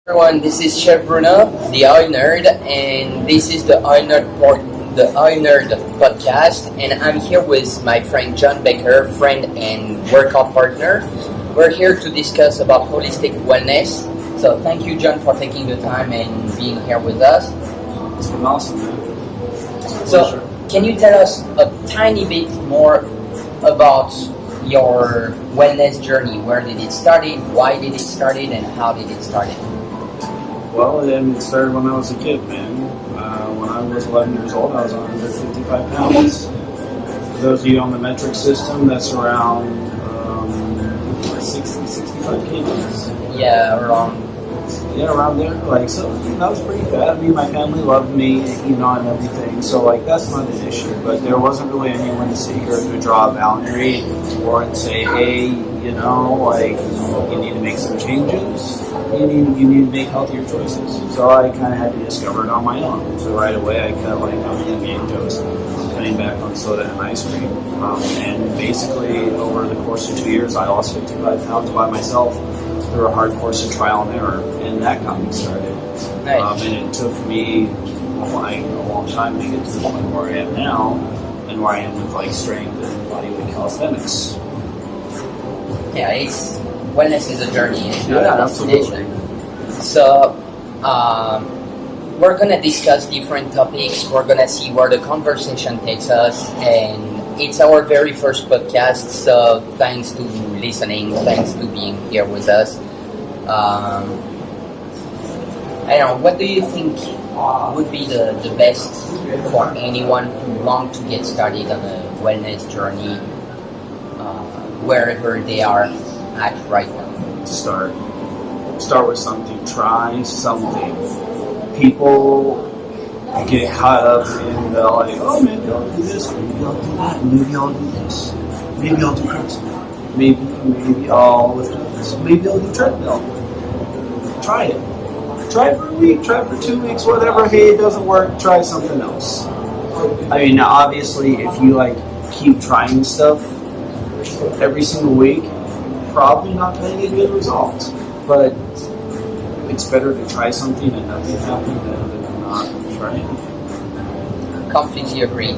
Everyone, this is Chef Bruno, the Eye Nerd, and this is the Eye Nerd podcast, and I'm here with my friend John Becker, friend and workout partner. We're here to discuss about holistic wellness. So thank you, John, for taking the time and being here with us. It's been awesome, man. So, can you tell us a tiny bit more about your wellness journey? Where did it start? Why did it start? And how did it start? Well, it started when I was a kid, man. When I was 11 years old, I was 155 pounds. For those of you on the metric system, that's around 60, 65 kilos. Yeah, around. Yeah, around there. So that was pretty fat. Me and my family loved me, and everything. So, that's not an issue. But there wasn't really anyone to sit here to draw a boundary or and say, hey, you need to make some changes. You need to make healthier choices. So I kind of had to discover it on my own. So right away, I cut on being toast, cutting back on soda and ice cream. And basically, over the course of 2 years, I lost 55 pounds by myself through a hard course of trial and error, and that got me started. Nice. And it took me a long time to get to the point where I am now, and where I am with strength and bodyweight calisthenics. Yeah, wellness is a journey. It's not a destination. Absolutely. So, we're gonna discuss different topics. We're gonna see where the conversation takes us, and it's our very first podcast. So, thanks to listening. Thanks to being here with us. I don't know. What do you think would be the best for anyone who wants to get started on a wellness journey, wherever they are at right now? Start with something. Try something. People get caught up in the oh, maybe I'll do this, maybe I'll do that, maybe I'll do this, maybe I'll do CrossFit, maybe I'll lift weights, maybe I'll do treadmill. Try it. Try it for a week, try it for 2 weeks, whatever. Hey, it doesn't work, try something else. Now obviously if you keep trying stuff every single week, probably not going to get good results. But it's better to try something and nothing happen than not try it. Completely agree.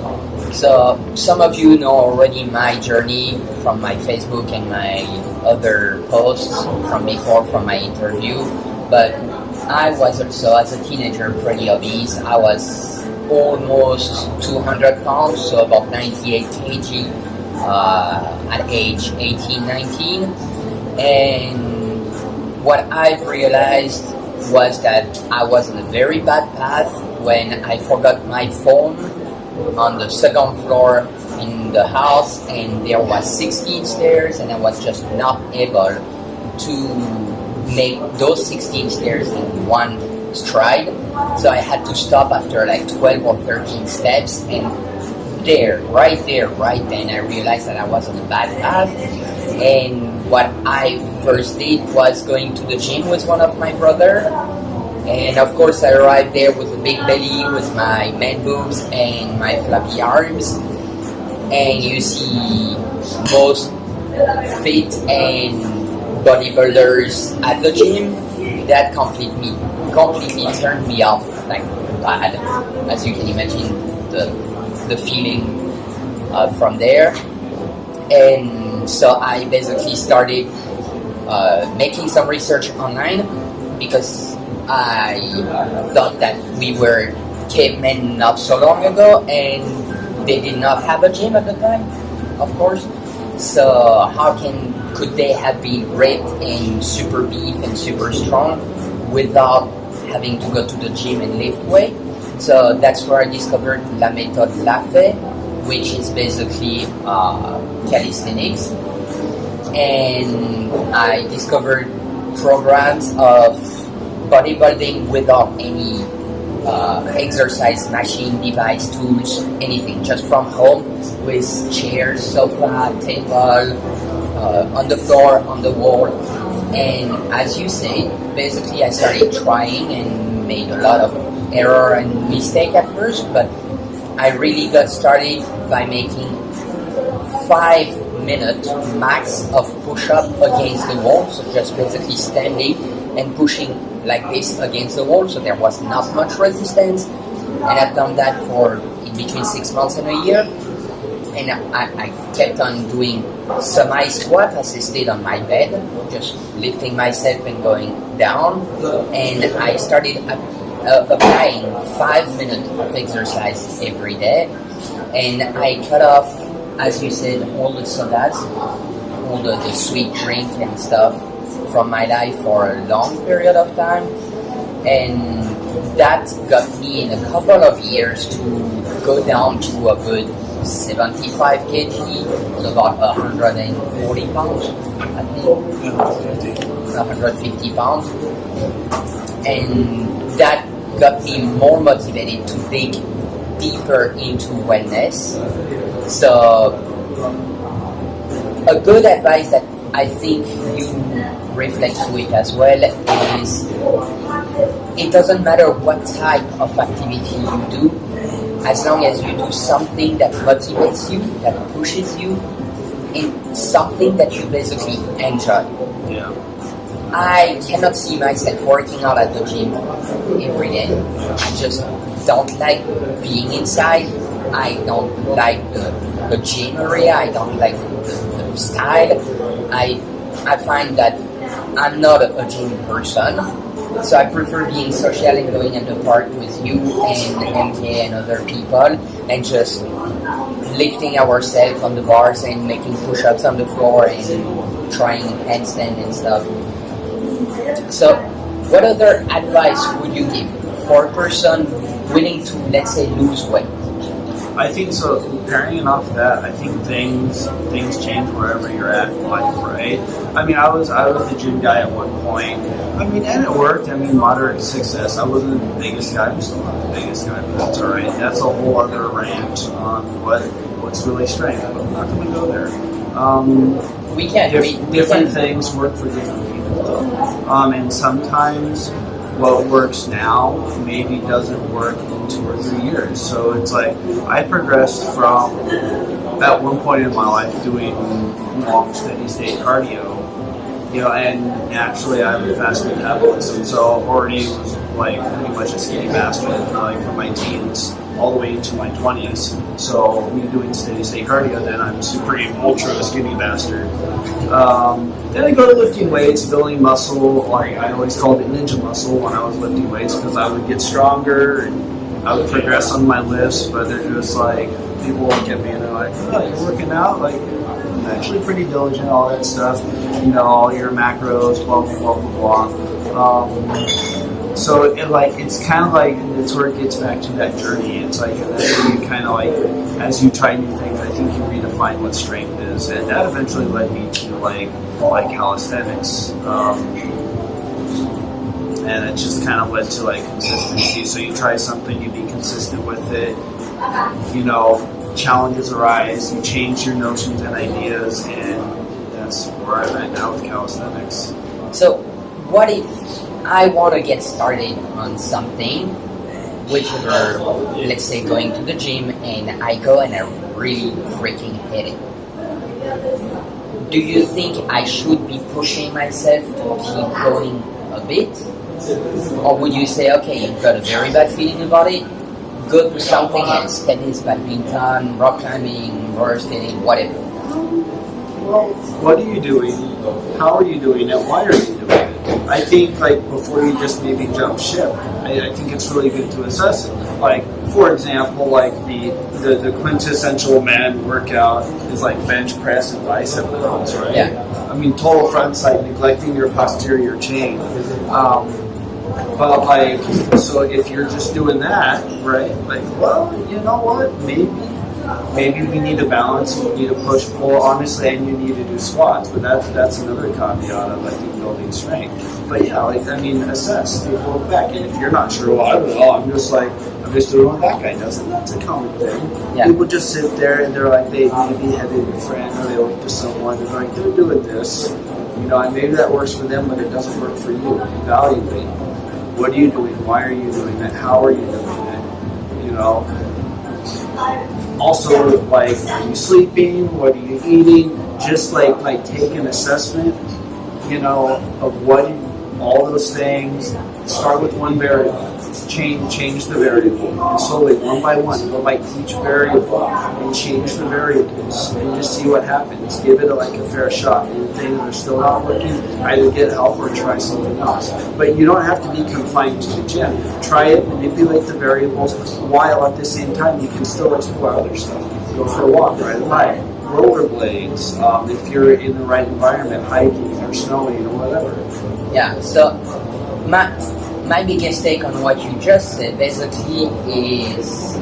So some of you know already my journey from my Facebook and my other posts from before, from my interview. But I was also, as a teenager, pretty obese. I was almost 200 pounds, so about 98 kg at age 18, 19. And what I've realized was that I was on a very bad path when I forgot my phone on the second floor in the house, and there was 16 stairs, and I was just not able to make those 16 stairs in one stride. So I had to stop after 12 or 13 steps, and right then I realized that I was on a bad path. And what I first did was going to the gym with one of my brother, and of course I arrived there with a big belly, with my man boobs and my flappy arms, and you see most fit and bodybuilders at the gym. That completely turned me off bad, as you can imagine the feeling from there. And so I basically started making some research online, because I thought that we were cavemen not so long ago, and they did not have a gym at the time, of course. So how could they have been ripped and super beef and super strong without having to go to the gym and lift weight? So that's where I discovered la méthode LAFE, which is basically calisthenics. And I discovered programs of bodybuilding without any exercise machine, device, tools, anything, just from home, with chairs, sofa, table, on the floor, on the wall. And as you say, basically I started trying and made a lot of error and mistake at first, but I really got started by making 5 minute max of push-up against the wall, so just basically standing and pushing like this against the wall, so there was not much resistance. And I've done that for in between 6 months and a year. And I kept on doing semi-squat assisted on my bed, just lifting myself and going down. And I started applying 5 minutes of exercise every day. And I cut off, as you said, all the sodas, all the sweet drink and stuff from my life for a long period of time. And that got me in a couple of years to go down to a good 75 kg, so about 140 pounds, I think. 150 pounds. And that got me more motivated to dig deeper into wellness. So, a good advice that I think you reflect to it as well is it doesn't matter what type of activity you do, as long as you do something that motivates you, that pushes you, and something that you basically enjoy. Yeah. I cannot see myself working out at the gym every day. I just don't like being inside. I don't like the gym area. I don't like the style. I find that I'm not a gym person, so I prefer being social and going at the park with you and MK and other people and just lifting ourselves on the bars and making push-ups on the floor and trying handstand and stuff. So, what other advice would you give for a person willing to, let's say, lose weight? I think so. Pairing off that, I think things change wherever you're at in life, right? I mean, I was the gym guy at one point. I mean, and it worked. I mean, moderate success. I wasn't the biggest guy. I'm still not the biggest guy, but that's all right. That's a whole other rant on what's really strength. But I'm not going to go there. We can. Different things work for different people, though. And sometimes what works now maybe doesn't work in 2 or 3 years. So it's like I progressed from at one point in my life doing long steady state cardio, and naturally I have a fast metabolism, so already was like pretty much a skinny bastard, like from my teens all the way into my 20s. So me doing steady state cardio, then I'm supreme ultra skinny bastard. Then I go to lifting weights, building muscle. Like I always called it ninja muscle when I was lifting weights because I would get stronger and I would progress on my lifts. But they're just like people look at me and they're like, "Oh, you're working out? Like I'm actually pretty diligent, all that stuff. All your macros, blah blah blah blah blah." So it's kind of like it's where it gets back to that journey. It's like that's where you kind of like as you try new things, I think you redefine what strength is, and that eventually led me to like calisthenics, and it just kind of led to like consistency. So you try something, you be consistent with it. Challenges arise, you change your notions and ideas, and that's where I'm at now with calisthenics. So, what if I want to get started on something, whichever, let's say going to the gym, and I go and I really freaking hate it? Do you think I should be pushing myself to keep going a bit? Or would you say, okay, you've got a very bad feeling about it, go to something else, tennis, badminton, rock climbing, roller skating, whatever? What are you doing? How are you doing it? Why are you doing it? I think before you just maybe jump ship, I think it's really good to assess it. Like for example, like the quintessential man workout is like bench press and bicep curls, right? Yeah. I mean total front side, neglecting your posterior chain. But so if you're just doing that, right? Well, you know what? Maybe we need to balance, we need to push, pull, honestly, and you need to do squats, but that's another caveat of, I think, building strength. But yeah, assess, take a look back, and if you're not sure, well, I don't know, I'm just doing what that guy does, and that's a common thing. Yeah. People just sit there, and they're like, they maybe have a friend, or they look to someone, and they're like, they're doing this, and maybe that works for them, but it doesn't work for you. Evaluate. What are you doing? Why are you doing that? How are you doing it? Also, are you sleeping? What are you eating? Just take an assessment, of all those things. Start with one variable. Change the variable. And slowly, one by one, go by each variable and change the variables and just see what happens. Give it a fair shot. And things that are still not working, either get help or try something else. But you don't have to be confined to the gym. Try it, manipulate the variables, while at the same time you can still explore other stuff. Go for a walk, ride a bike, rollerblades, if you're in the right environment, hiking or snowing or whatever. Yeah, so my biggest take on what you just said basically is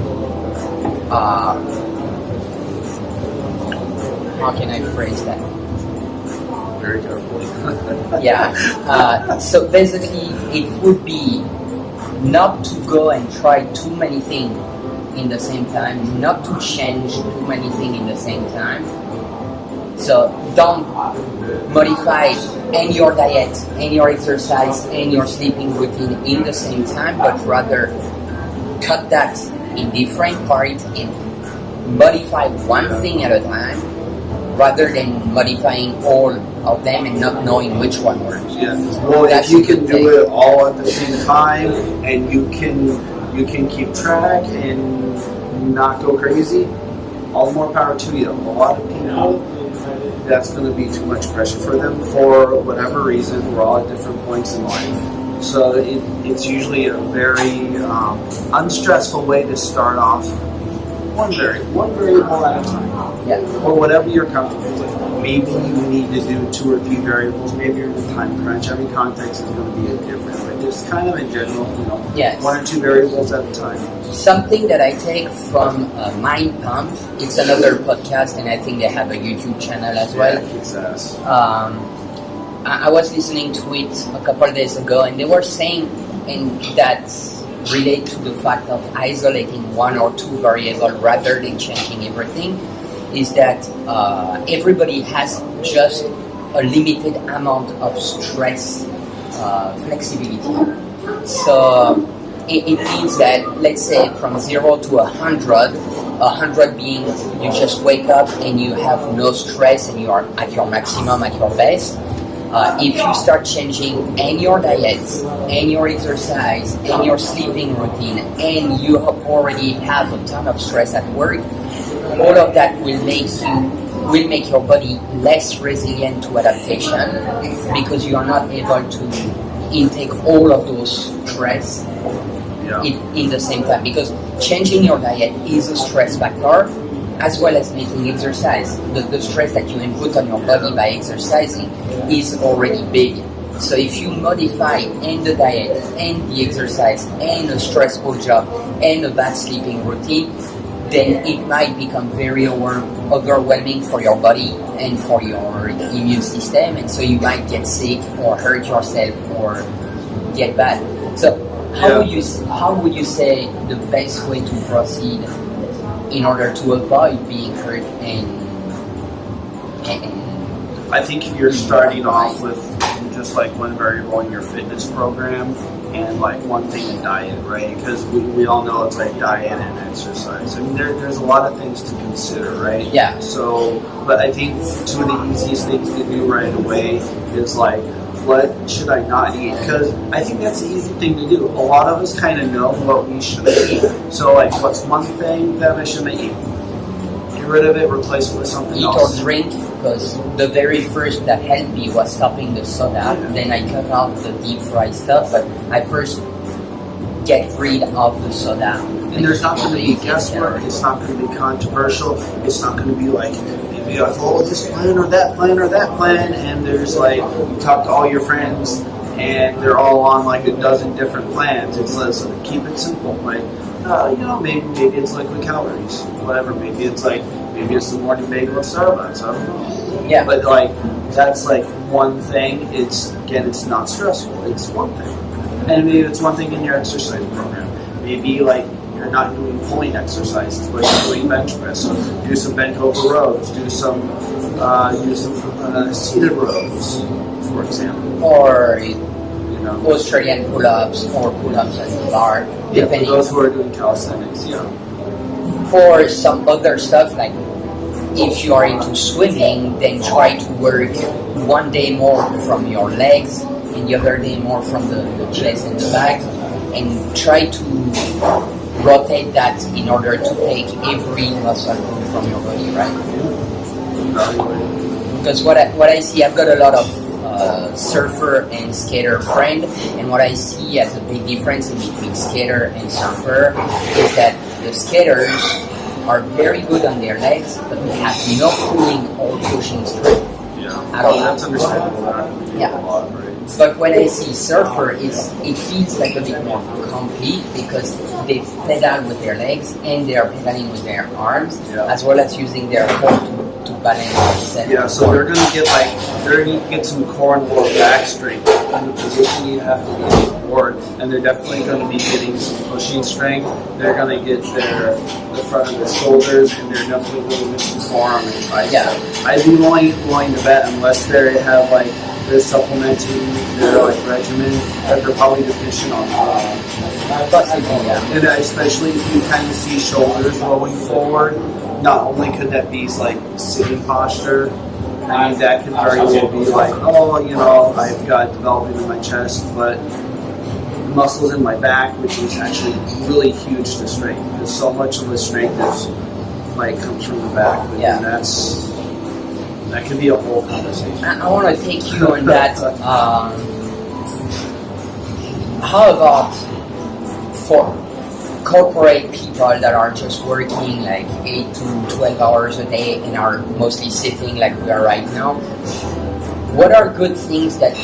how can I phrase that? Very carefully. So basically it would be not to go and try too many things in the same time, not to change too many things in the same time. So don't modify and your diet, and your exercise, and your sleeping routine in the same time, but rather cut that in different parts and modify one thing at a time, rather than modifying all of them and not knowing which one works. Yeah. Well, if you can do it all at the same time, and you can keep track and not go crazy, all the more power to you. A lot of people, that's going to be too much pressure for them for whatever reason. We're all at different points in life. So it's usually a very unstressful way to start off one variable at a time. Yeah. Or whatever you're comfortable with. Maybe you need to do 2 or 3 variables. Maybe you're in a time crunch. Every context is going to be different. But just kind of in general, yes. 1 or 2 variables at a time. Something that I take from Mind Pump, it's another podcast, and I think they have a YouTube channel as well. I was listening to it a couple of days ago, and they were saying, and that relate to the fact of isolating 1 or 2 variables rather than changing everything, is that everybody has just a limited amount of stress flexibility. So it means that, let's say, from 0 to 100, 100 being you just wake up and you have no stress and you are at your maximum, at your best. If you start changing and your diet, and your exercise, and your sleeping routine, and you already have a ton of stress at work, all of that will make your body less resilient to adaptation, because you are not able to intake all of those stress in the same time. Because changing your diet is a stress factor, as well as making exercise. The stress that you input on your body by exercising is already big. So if you modify and the diet and the exercise and a stressful job and a bad sleeping routine, then it might become very overwhelming for your body and for your immune system, and so you might get sick or hurt yourself or get bad. So how would you say the best way to proceed in order to avoid being hurt and I think if you're starting off with just like one variable in your fitness program and like one thing in diet, right? Because we all know it's like diet and exercise. I mean, there's a lot of things to consider, right? Yeah. So, but I think 2 of the easiest things to do right away is like, what should I not eat? Because I think that's the easy thing to do. A lot of us kind of know what we should eat. So like, what's one thing that I shouldn't eat? Get rid of it, replace it with something else. Eat or drink, because the very first that helped me was stopping the soda. Then I cut out the deep fried stuff, but I first get rid of the soda. And there's not going to be guesswork. It's not going to be controversial. It's not going to be like, oh, this plan or that plan or that plan, and there's like, you talk to all your friends and they're all on like a dozen different plans. It's keep it simple. Like, maybe it's liquid calories, whatever. Maybe it's the morning bagel at Starbucks. I don't know. Yeah. But like, that's like one thing. It's not stressful. It's one thing. And maybe it's one thing in your exercise program. Maybe like, you're not doing pulling exercises, but you're doing bench press. So do some bent over rows. Do some seated rows, for example. Or Australian pull-ups or pull-ups at the bar, depending. For those who are doing calisthenics, Or some other stuff, like if you are into swimming, then try to work one day more from your legs and the other day more from the chest and the back, and try to rotate that in order to take every muscle group from your body, right? Because what I see, I've got a lot of surfer and skater friend, and what I see as a big difference in between skater and surfer is that the skaters are very good on their legs, but they have no pulling or pushing strength at all. That's understandable. Yeah. But when I see surfer, it feels like a bit more complete because they pedal with their legs and they are pedaling with their arms, as well as using their core to balance themselves. Yeah, so they're gonna get some core and lower back strength in the position you have to be on the board, and they're definitely going to be getting some pushing strength. They're going to get the front of their shoulders, and they're definitely going to get some forearm and tricep. Yeah. I'd be willing to bet, unless they have like they're supplementing their like regimen, that they're probably deficient on and especially if you kind of see shoulders rolling forward. Not only could that be like sitting posture, I mean that could very well be like, oh, you know, I've got development in my chest, but the muscles in my back, which is actually really huge to strength, because so much of the strength is like comes from the back. And that could be a whole conversation. I want to take you on that. How about for corporate people that are just working like 8 to 12 hours a day and are mostly sitting like we are right now? What are good things that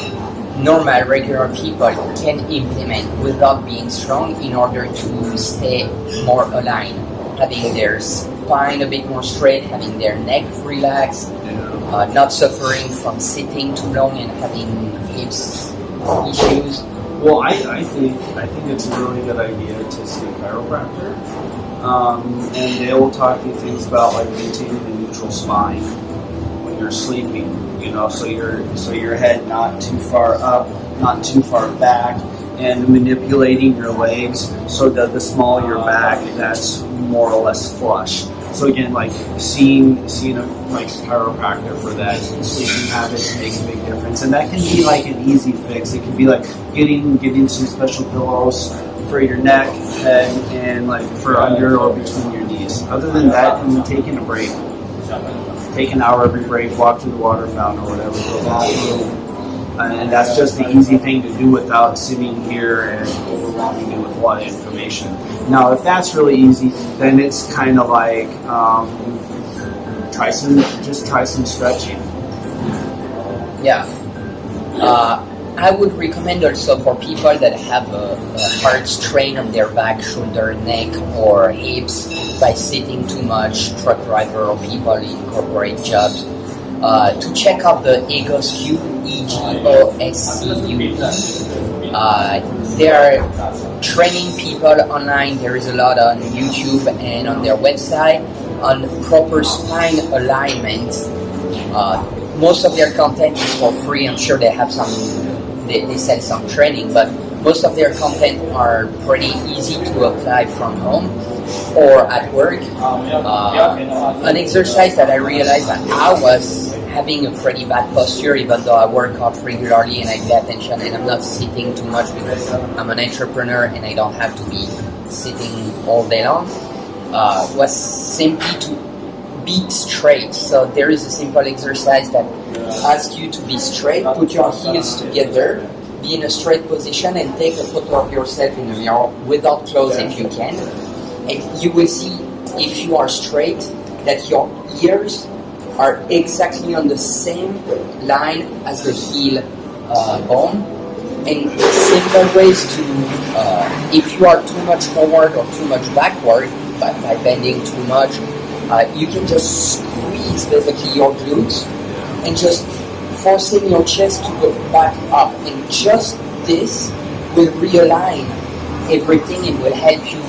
normal, regular people can implement without being strong in order to stay more aligned? Having their spine a bit more straight, having their neck relaxed, not suffering from sitting too long and having hips issues. Well, I think it's a really good idea to see a chiropractor, and they will talk to you things about like maintaining a neutral spine when you're sleeping. You know, so your head not too far up, not too far back, and manipulating your legs so that the smaller your back, that's more or less flush. So again, like seeing a like chiropractor for that, sleeping habits makes a big difference, and that can be like an easy fix. It can be like getting some special pillows for your neck, head, and like for under or between your knees. Other than that, and taking a break, take an hour every break, walk to the water fountain or whatever, go to the bathroom. And that's just the easy thing to do without sitting here and overwhelming you with a lot of information. Now, if that's really easy, then it's kind of like try some stretching. Yeah. I would recommend also for people that have a hard strain on their back, shoulder, neck, or hips by sitting too much, truck driver or people in corporate jobs, to check out the EGOSCU, EGOSCU. They are training people online. There is a lot on YouTube and on their website on proper spine alignment. Most of their content is for free. I'm sure they have they sell some training, but most of their content are pretty easy to apply from home or at work. An exercise that I realized that I was having a pretty bad posture, even though I work out regularly and I pay attention and I'm not sitting too much because I'm an entrepreneur and I don't have to be sitting all day long, was simply to be straight. So there is a simple exercise that asks you to be straight, put your heels together, be in a straight position and take a photo of yourself in the mirror without clothes if you can. And you will see, if you are straight, that your ears are exactly on the same line as the heel bone. And simple ways to, if you are too much forward or too much backward, by bending too much, you can just squeeze basically your glutes and just forcing your chest to go back up. And just this will realign everything and will help you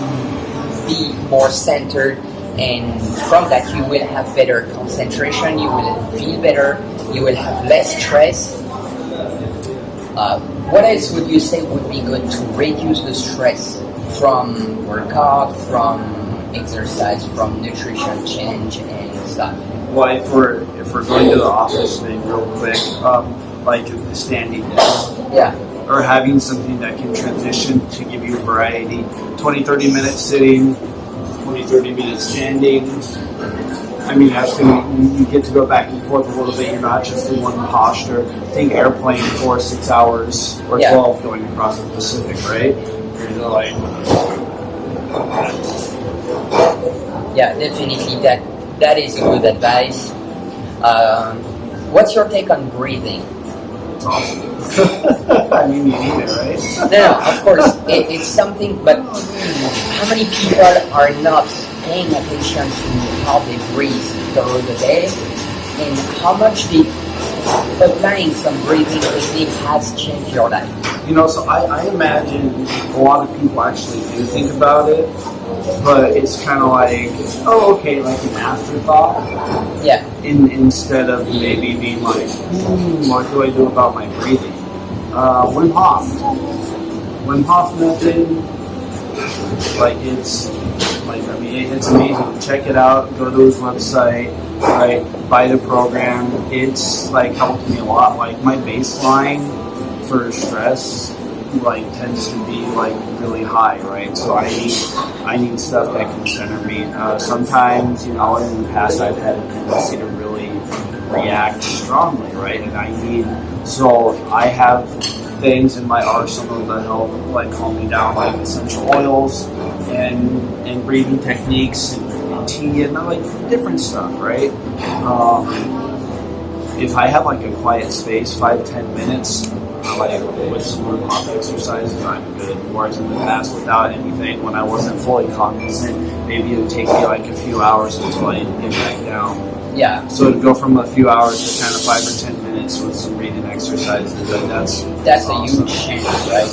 be more centered, and from that you will have better concentration, you will feel better, you will have less stress. What else would you say would be good to reduce the stress from workout, from exercise, from nutrition change and stuff? Well, if we're going to the office thing real quick, like standing desk. Yeah. Or having something that can transition to give you variety. 20-30 minutes sitting, 20-30 minutes standing. I mean, you get to go back and forth a little bit. You're not just in one posture. Think airplane for 6 hours or 12 going across the Pacific, right? You're like, yeah, definitely. That is good advice. What's your take on breathing? it's awesome. I mean, you need it, right? No, of course, it's something, but how many people are not paying attention to how they breathe throughout the day, and how much applying some breathing technique has changed your life? So I imagine a lot of people actually do think about it, but it's kind of like, oh, okay, like an afterthought. Yeah. Instead of maybe being like, what do I do about my breathing? Wim Hof. Wim Hof method. Like it's amazing. Check it out. Go to his website. Right. Buy the program. It's like helped me a lot. Like my baseline for stress tends to be really high, right? So I need stuff that can center me. Sometimes, in the past I've had a tendency to really react strongly, right? And I have things in my arsenal that help calm me down, like essential oils and breathing techniques and tea and different stuff, right? If I have a quiet space, 5-10 minutes, with some Wim Hof exercises, I'm good. Whereas in the past, without anything, when I wasn't fully cognizant, maybe it would take me a few hours until I get back down. Yeah. So to go from a few hours to kind of 5 or 10 minutes with some breathing exercises, that's awesome. A huge change, right?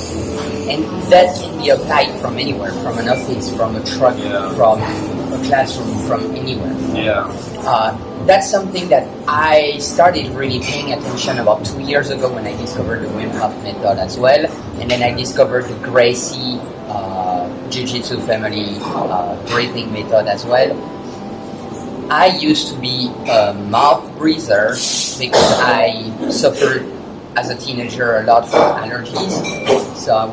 And that can be applied from anywhere, from an office, from a truck, from a classroom, from anywhere. Yeah. That's something that I started really paying attention about 2 years ago when I discovered the Wim Hof method as well, and then I discovered the Gracie Jiu-Jitsu family breathing method as well. I used to be a mouth breather because I suffered as a teenager a lot from allergies, so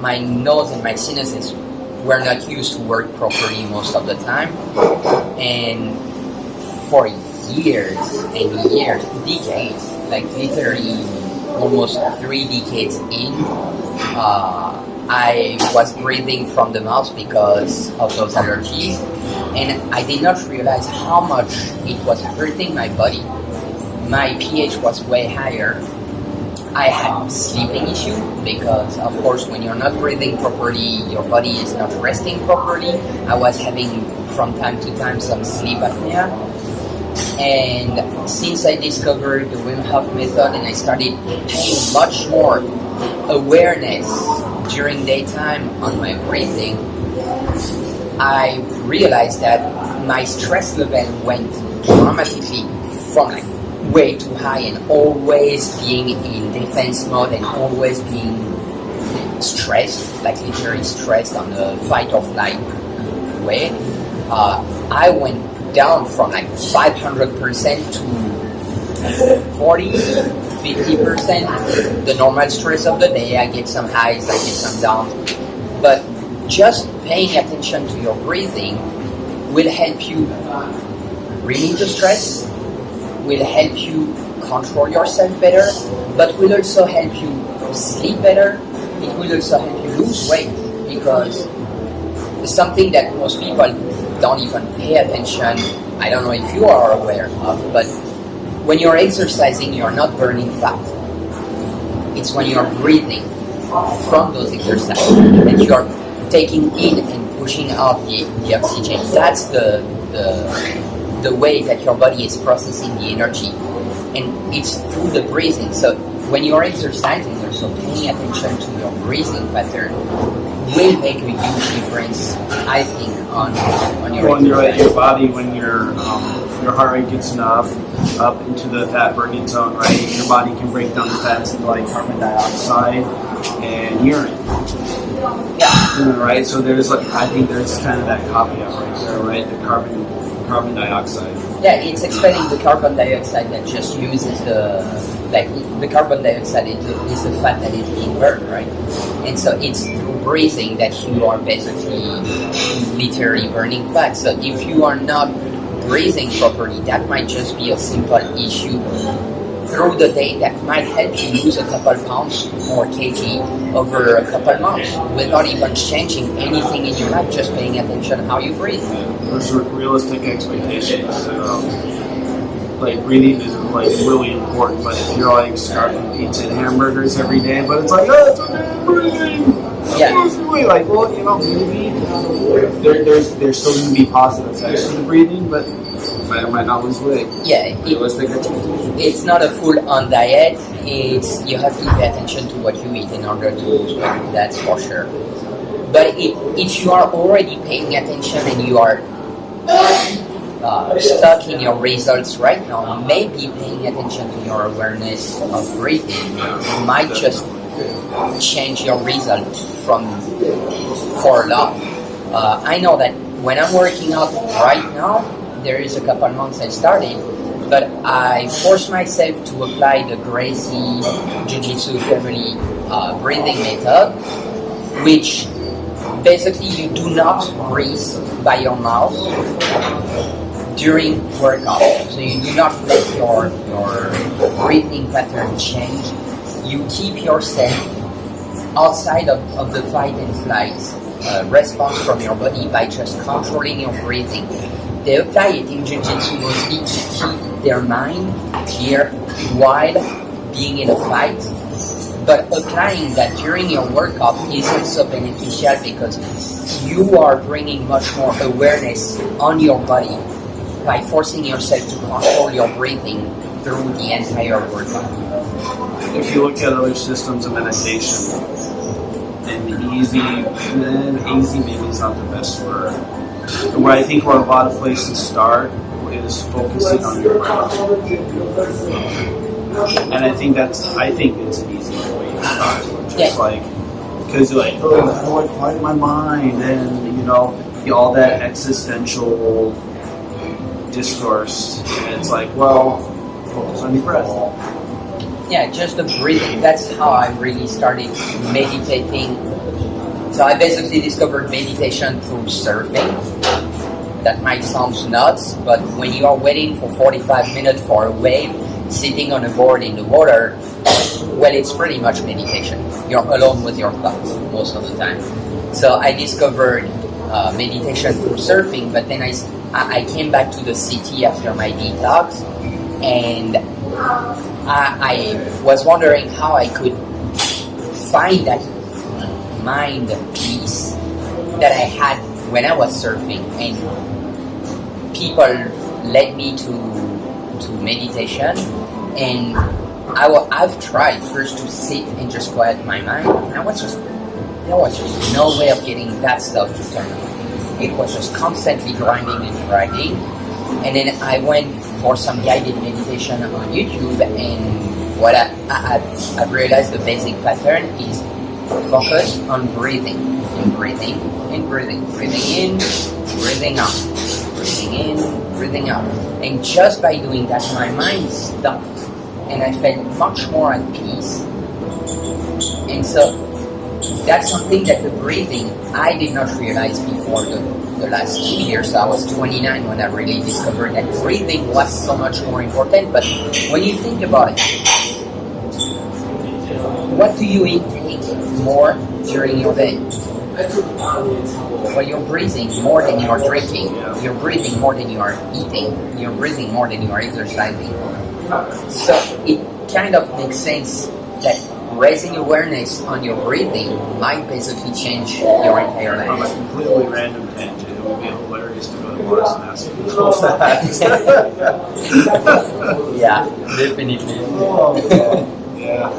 my nose and my sinuses were not used to work properly most of the time, and for years and years, decades, literally almost 3 decades in, I was breathing from the mouth because of those allergies, and I did not realize how much it was hurting my body. My pH was way higher. I had sleeping issue because, of course, when you're not breathing properly, your body is not resting properly. I was having, from time to time, some sleep apnea. And since I discovered the Wim Hof method and I started paying much more awareness during daytime on my breathing, I realized that my stress level went dramatically from way too high and always being in defense mode and always being stressed, literally stressed on the fight or flight way. I went down from 500% to 40, 50%. The normal stress of the day, I get some highs, I get some downs. But just paying attention to your breathing will help you relieve the stress, will help you control yourself better, but will also help you sleep better. It will also help you lose weight, because it's something that most people don't even pay attention. I don't know if you are aware of, but when you're exercising, you're not burning fat. It's when you're breathing from those exercises that you're taking in and pushing out the oxygen. That's the way that your body is processing the energy, and it's through the breathing. So when you're exercising, also paying attention to your breathing pattern will make a huge difference, I think, on your your body, when your heart rate gets enough up into the fat burning zone, right? Your body can break down the fats into carbon dioxide and urine. Yeah. Right. So I think there's kind of that caveat right there, right? The carbon dioxide. Yeah, it's expelling the carbon dioxide that just uses the like the carbon dioxide is the fat that is being burned, right? And so it's through breathing that you are basically literally burning fat. So if you are not breathing properly, that might just be a simple issue through the day that might help you lose a couple pounds or kg over a couple months without even changing anything in your life, just paying attention how you breathe. Those are realistic expectations. Like breathing is like really important, but if you're like starving pizza and hamburgers every day, but it's like, oh, it's okay, I'm breathing. Yeah. Like, well, you know, maybe there's still going to be positive effects to the breathing, but I might not lose weight. Yeah, Realistic expectations. it's not a full-on diet. It's you have to pay attention to what you eat in order to lose weight. That's for sure. But if you are already paying attention and you are stuck in your results right now, maybe paying attention to your awareness of breathing might just change your result for a lot. I know that when I'm working out right now, there is a couple months I started, but I forced myself to apply the Gracie Jiu-Jitsu family breathing method, which basically you do not breathe by your mouth during workout. So you do not let your breathing pattern change. You keep yourself outside of the fight and flight response from your body by just controlling your breathing. They apply it in Jiu-Jitsu mostly to keep their mind clear while being in a fight. But applying that during your workout is also beneficial because you are bringing much more awareness on your body by forcing yourself to control your breathing through the entire workout. If you look at other systems of meditation, and easy maybe is not the best word. Where I think where a lot of places start is focusing on your breath. And I think it's an easy way to start. Just like, because you're like, oh, how do I quiet my mind? And, you know, all that existential discourse. And it's like, well, focus on your breath. Yeah, just the breathing. That's how I really started meditating. So I basically discovered meditation through surfing. That might sound nuts, but when you are waiting for 45 minutes for a wave, sitting on a board in the water, well, it's pretty much meditation. You're alone with your thoughts most of the time. So I discovered meditation through surfing, but then I came back to the city after my detox, and I was wondering how I could find that mind peace that I had when I was surfing, and people led me to meditation, and I've tried first to sit and just quiet my mind, and there was just no way of getting that stuff to turn on. It was just constantly grinding and grinding, and then I went for some guided meditation on YouTube, and what I've realized the basic pattern is focus on breathing, and breathing, and breathing. Breathing in, breathing out. Breathing in, breathing out. And just by doing that, my mind stopped. And I felt much more at peace. And so, that's something that the breathing, I did not realize before the last 2 years. So I was 29 when I really discovered that breathing was so much more important. But when you think about it, what do you intake more during your day? Well, you're breathing more than you are drinking. You're breathing more than you are eating. You're breathing more than you are exercising. So it kind of makes sense that raising awareness on your breathing might basically change your entire life. On a completely random tangent, it would be hilarious to go to Mars and ask people that. Yeah, definitely. Yeah.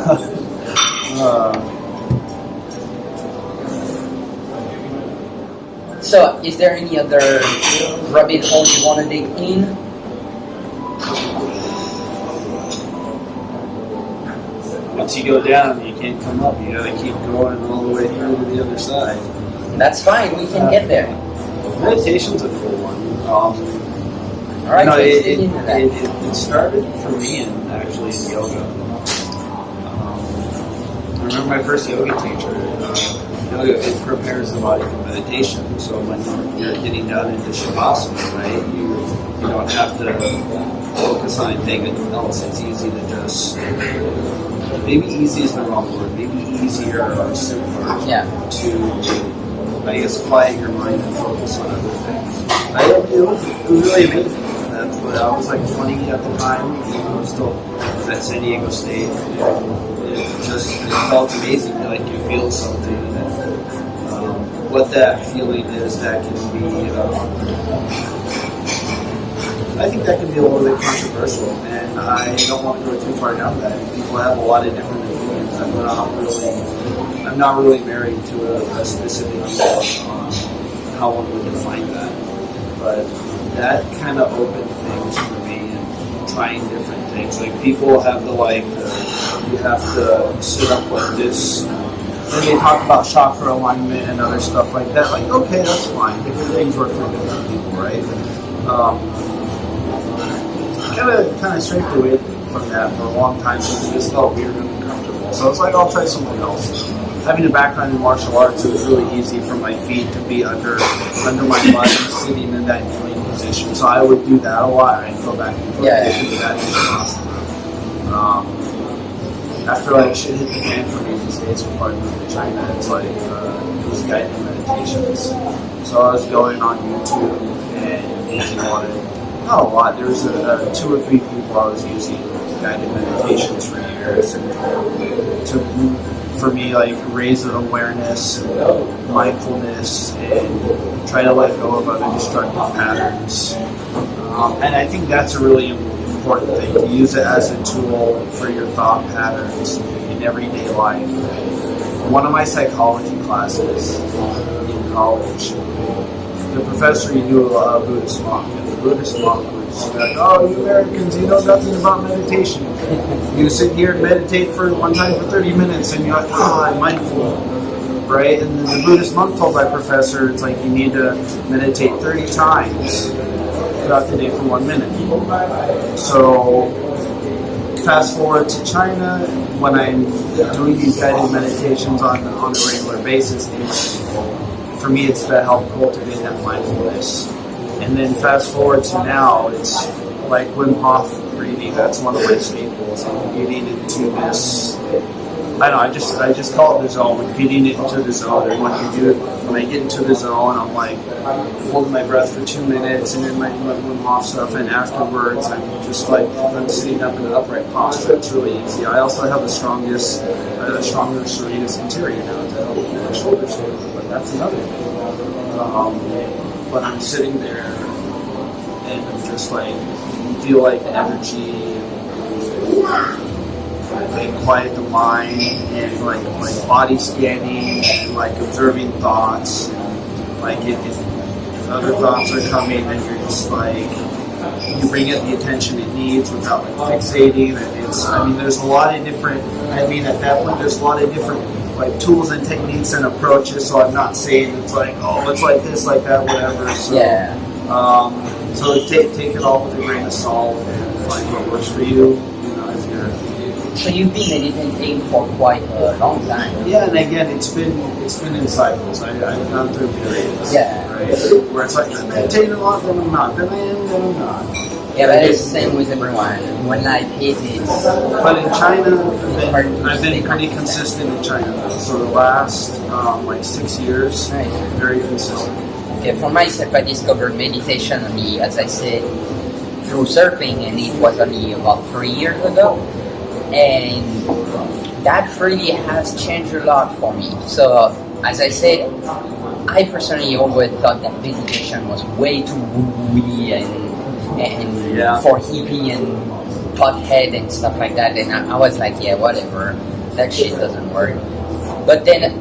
So, is there any other rabbit hole you want to dig in? Once you go down, you can't come up. You gotta keep going all the way through to the other side. That's fine, we can get there. Meditation's a cool one. Alright, no, let's dig into that. it started for me in yoga. remember my first yoga teacher. Yoga, it prepares the body for meditation. So when you're getting down into shavasana, right, you don't have to focus on anything else. It's easy to just, maybe easy is the wrong word, maybe easier or simpler to, I guess, quiet your mind and focus on other things. It was really amazing. That's what I was like 20 at the time. I was still at San Diego State. It felt amazing. Like you feel something. And, what that feeling is, that can be. I think that can be a little bit controversial, and I don't want to go too far down that. People have a lot of different opinions. I'm not really married to a specific view on how one would define that. But that kind of opened things for me and trying different things. Like people have the you have to sit up like this. And they talk about chakra alignment and other stuff like that. Like, okay, that's fine. Different things work for different people, right? Kind of strayed away from that for a long time because it just felt weird and uncomfortable. So I was like, I'll try something else. Having a background in martial arts, it was really easy for my feet to be under my body, sitting in that kneeling position. So I would do that a lot. I'd go back and forth into that asana. After like shit hit the fan for me these days before I moved to China, it's like these guided meditations. So I was going on YouTube and using not a lot. There was 2 or 3 people I was using guided meditations for years, and for me, like raise the awareness and mindfulness and try to let go of other destructive patterns. And I think that's a really important thing, to use it as a tool for your thought patterns in everyday life. One of my psychology classes in college, the professor, he knew a Buddhist monk, and the Buddhist monk was like, "Oh, you Americans, you know nothing about meditation. You sit here and meditate for one time for 30 minutes, and you're like, I'm mindful." Right? And then the Buddhist monk told my professor, it's like, you need to meditate 30 times throughout the day for 1 minute. So fast forward to China, when I'm doing these guided meditations on a regular basis, for me it's to help cultivate that mindfulness. And then fast forward to now, it's like Wim Hof breathing. That's one of my staples. I'm getting into this, I don't know, I just call it the zone, getting into the zone. And when I get into the zone, I'm like holding my breath for 2 minutes, and then my Wim Hof stuff, and afterwards I'm sitting up in an upright posture. It's really easy. I also have a stronger serratus anterior now to help with my shoulder stable, but that's another thing. But I'm sitting there and I'm just like, feel like the energy, like quiet the mind, and like body scanning, and like observing thoughts. Like if other thoughts are coming, then you're just like, you bring it the attention it needs without like fixating. And there's a lot of different, at that point there's a lot of different like tools and techniques and approaches. So I'm not saying it's like, oh, it's like this, like that, whatever. So, so take it all with a grain of salt and find what works for you. So you've been meditating for quite a long time. Yeah, and again, it's been in cycles. I've gone through periods. Right, where it's like, I'm meditating a lot, then I'm not. Then I am, then I'm not. Yeah, but it's the same with everyone. When I hit it. But in China, I've been pretty consistent in China. So the last 6 years, very consistent. Okay, for myself, I discovered meditation only, as I said, through surfing, and it was only about 3 years ago. And that really has changed a lot for me. So, as I said, I personally always thought that meditation was way too woo-woo and for hippie and pothead and stuff like that. And I was like, yeah, whatever, that shit doesn't work. But then,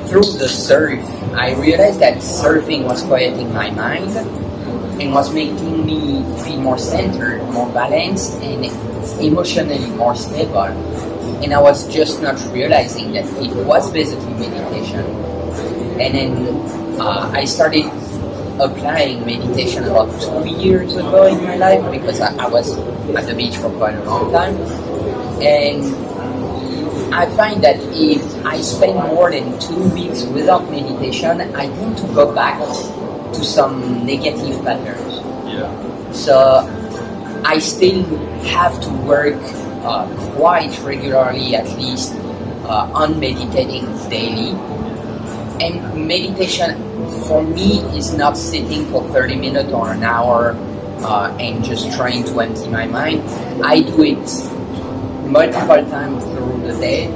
through the surf, I realized that surfing was quieting my mind and was making me feel more centered, more balanced, and emotionally more stable. And I was just not realizing that it was basically meditation. And then I started applying meditation about 2 years ago in my life, because I was at the beach for quite a long time. And I find that if I spend more than 2 weeks without meditation, I tend to go back to some negative patterns. Yeah. So I still have to work quite regularly, at least on meditating daily. And meditation for me is not sitting for 30 minutes or an hour and just trying to empty my mind. I do it multiple times through the day.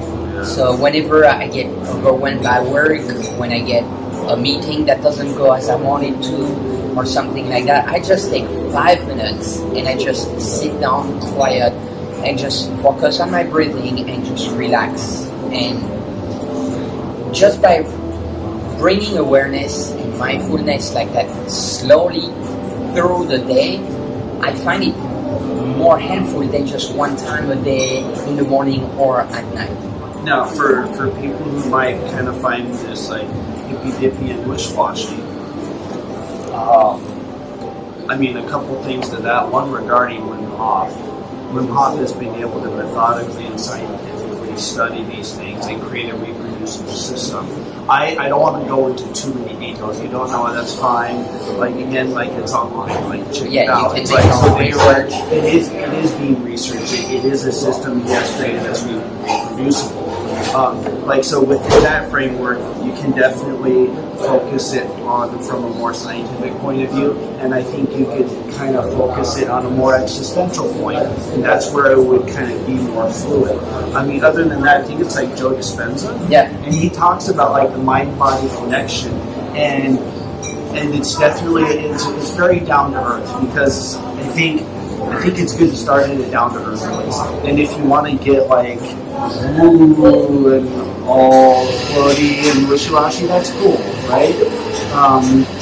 So whenever I get overwhelmed by work, when I get a meeting that doesn't go as I want it to, or something like that, I just take 5 minutes and I just sit down quiet and just focus on my breathing and just relax. And just by bringing awareness and mindfulness like that slowly through the day, I find it more helpful than just one time a day in the morning or at night. Now, for people who might kind of find this like hippy-dippy and wish-washy, I mean, a couple things to that. One, regarding Wim Hof. Wim Hof has been able to methodically and scientifically study these things and create a reproducible system. I don't want to go into too many details. If you don't know it, that's fine. Like, again, like, it's online. Like, check it out. You can make your own research. It is being researched. It is a system he has created that's reproducible. So within that framework, you can definitely focus it on from a more scientific point of view, and I think you could kind of focus it on a more existential point, and that's where it would kind of be more fluid. I mean, other than that, I think it's like Joe Dispenza, and he talks about like the mind-body connection, and it's definitely it's very down to earth, because I think it's good to start in a down to earth place, and if you want to get like woo and all floaty and wishy-washy, that's cool, right?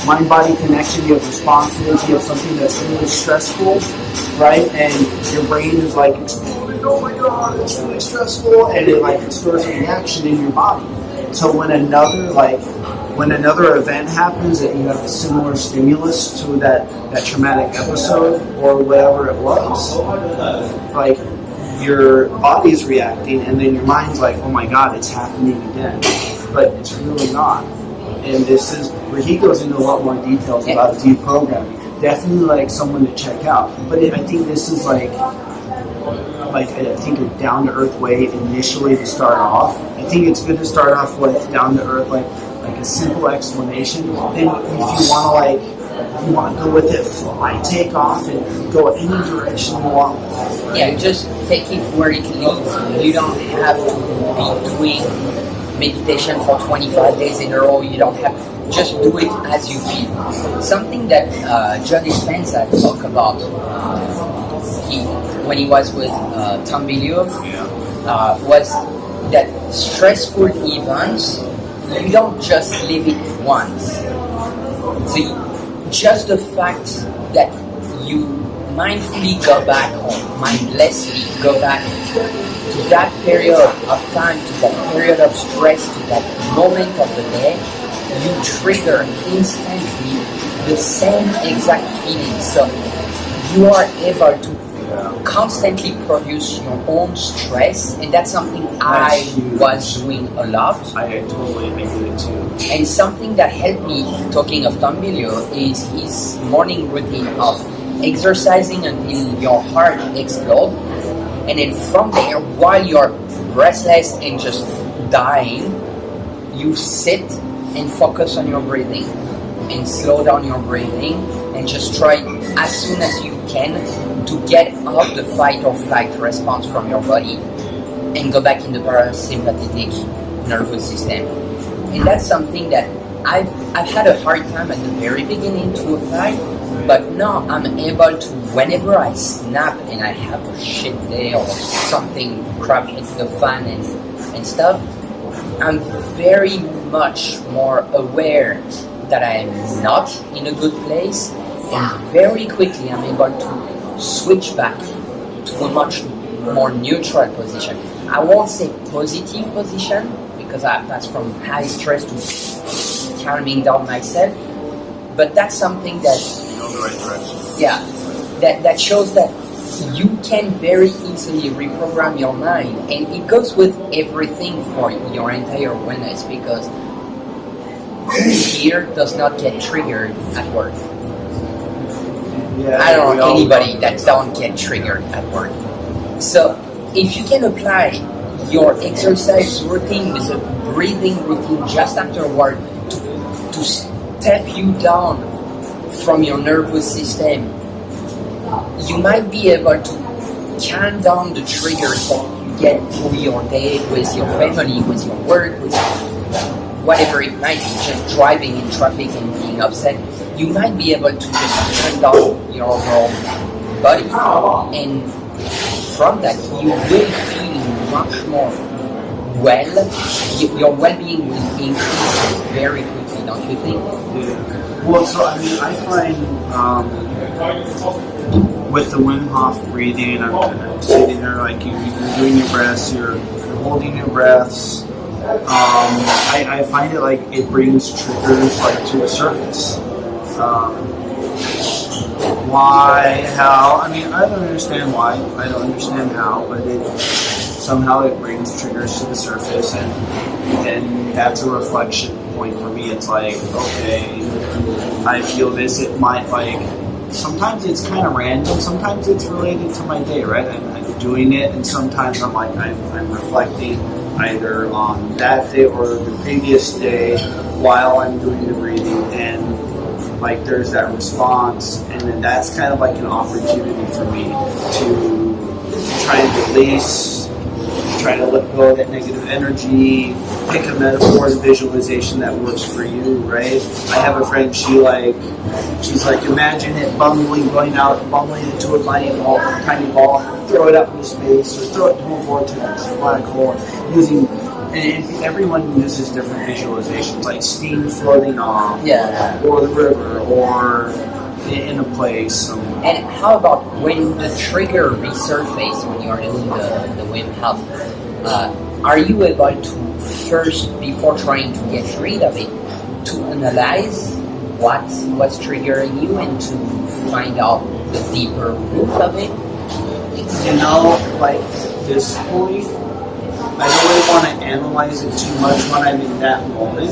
Mind-body connection, you have responses, you have something that's really stressful, right? And your brain is like exploding, oh my god, it's really stressful, and it stores a reaction in your body. So when another event happens that you have a similar stimulus to that traumatic episode or whatever it was, like, your body's reacting, and then your mind's like, oh my god, it's happening again. But it's really not. And this is where he goes into a lot more details about deprogramming. Definitely like someone to check out. But I think this is like I think a down-to-earth way initially to start off. I think it's good to start off with down-to-earth, like a simple explanation. Then if you want to go with it, fly, take off, and go any direction you want. Yeah, just take it where it leads. You don't have to be doing meditation for 25 days in a row. You don't have just do it as you feel. Something that John Dispenza talked about when he was with Tom Bilyeu was that stressful events, you don't just live it once. Just the fact that you mindfully go back or mindlessly go back to that period of time, to that period of stress, to that moment of the day, you trigger instantly the same exact feeling. So you are able to constantly produce your own stress, and that's something I was doing a lot. I totally agree with it too. And something that helped me, talking of Tom Bilyeu, is his morning routine of exercising until your heart explodes, and then from there, while you're breathless and just dying, you sit and focus on your breathing and slow down your breathing and just try as soon as you can to get off the fight or flight response from your body and go back in the parasympathetic nervous system. And that's something that I've had a hard time at the very beginning to apply, but now I'm able to, whenever I snap and I have a shit day or something crap hits the fan and stuff, I'm very much more aware that I am not in a good place, and very quickly I'm able to switch back to a much more neutral position. I won't say positive position, because I pass from high stress to calming down myself, but that's something that you go in the right direction. yeah, that shows that you can very easily reprogram your mind, and it goes with everything for your entire wellness, because fear does not get triggered at work. Yeah, I don't know anybody that don't get triggered at work. So if you can apply your exercise routine with a breathing routine just after work to step you down from your nervous system, you might be able to calm down the triggers that you get through your day with your family, with your work, with whatever it might be, just driving in traffic and being upset. You might be able to just calm down your overall body, and from that you will feel much more well. Your well-being will increase very quickly, don't you think? Yeah. Well, so I mean, I find with the Wim Hof breathing, I'm sitting there like you're doing your breaths, you're holding your breaths. I find it like it brings triggers like to the surface. Why? How? I mean, I don't understand why. I don't understand how, but somehow it brings triggers to the surface, and that's a reflection point for me. It's like, okay, I feel this. It might like. Sometimes it's kind of random. Sometimes it's related to my day, right? I'm doing it, and sometimes I'm like I'm reflecting either on that day or the previous day while I'm doing the breathing, and like there's that response, and then that's kind of like an opportunity for me to try and release, try to let go of that negative energy, pick a metaphor and visualization that works for you, right? I have a friend, she's like, imagine it bumbling into a tiny ball, throw it up into space, or throw it to a vortex, a black hole, and everyone uses different visualizations, like steam floating off, or the river, or in a place. And how about when the trigger resurfaces when you're doing the Wim Hof? Are you able to first, before trying to get rid of it, to analyze what's triggering you and to find out the deeper root of it? You know, like this point, I don't really want to analyze it too much when I'm in that moment,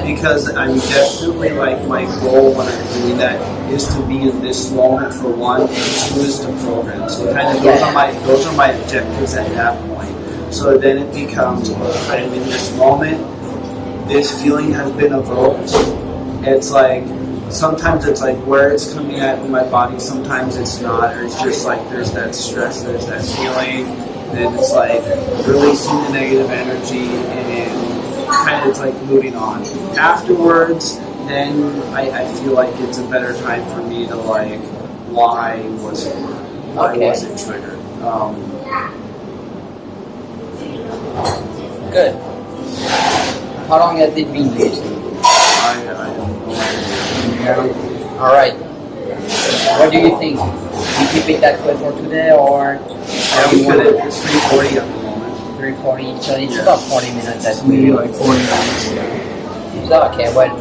because I'm definitely like my goal when I'm doing that is to be in this moment for one, and two is to program. So kind of those are my objectives at that point. So then it becomes, I'm in this moment, this feeling has been evoked. It's like sometimes it's like where it's coming out in my body, sometimes it's not, or it's just like there's that stress, there's that feeling. Then it's like releasing the negative energy, and kind of it's like moving on. Afterwards, then I feel like it's a better time for me to like, why was it triggered? Good. How long has it been used? I don't know. All right. What do you think? We keep it that way for today, or we could have it's 3:40 at the moment. 3:40. So it's about 40 minutes. That's Maybe like 40 minutes. So, okay, well.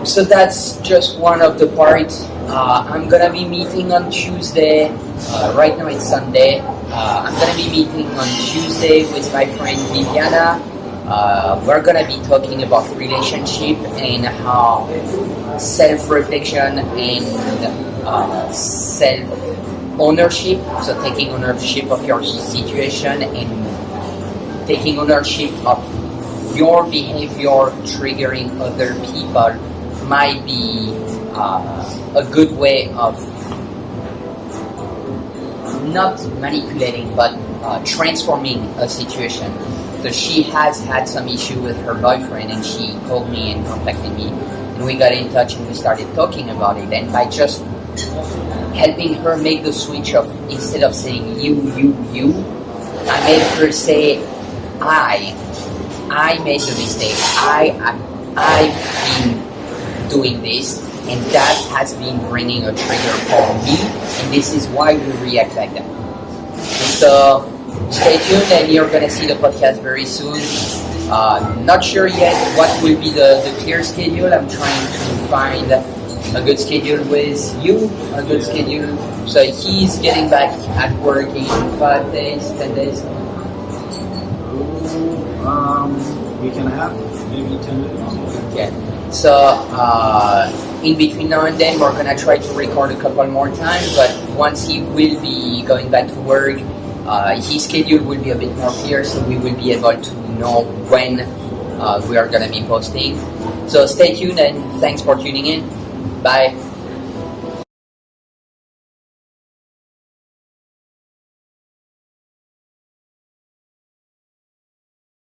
So that's just one of the parts. I'm gonna be meeting on Tuesday. Right now it's Sunday. I'm gonna be meeting on Tuesday with my friend Viviana. We're gonna be talking about relationship and how self-reflection and self-ownership, so taking ownership of your situation and taking ownership of your behavior triggering other people might be a good way of not manipulating but transforming a situation. So she has had some issue with her boyfriend, and she called me and contacted me, and we got in touch and we started talking about it. And by just helping her make the switch of, instead of saying you, I made her say I made the mistake. I've been doing this, and that has been bringing a trigger for me, and this is why we react like that. So stay tuned, and you're gonna see the podcast very soon. Not sure yet what will be the clear schedule. I'm trying to find a good schedule with you, a good schedule. So he's getting back at work in 5 days, 10 days. Week and a half, maybe 10 minutes. Okay. So in between now and then, we're gonna try to record a couple more times. But once he will be going back to work, his schedule will be a bit more clear, so we will be able to know when we are gonna be posting. So stay tuned and thanks for tuning in. Bye.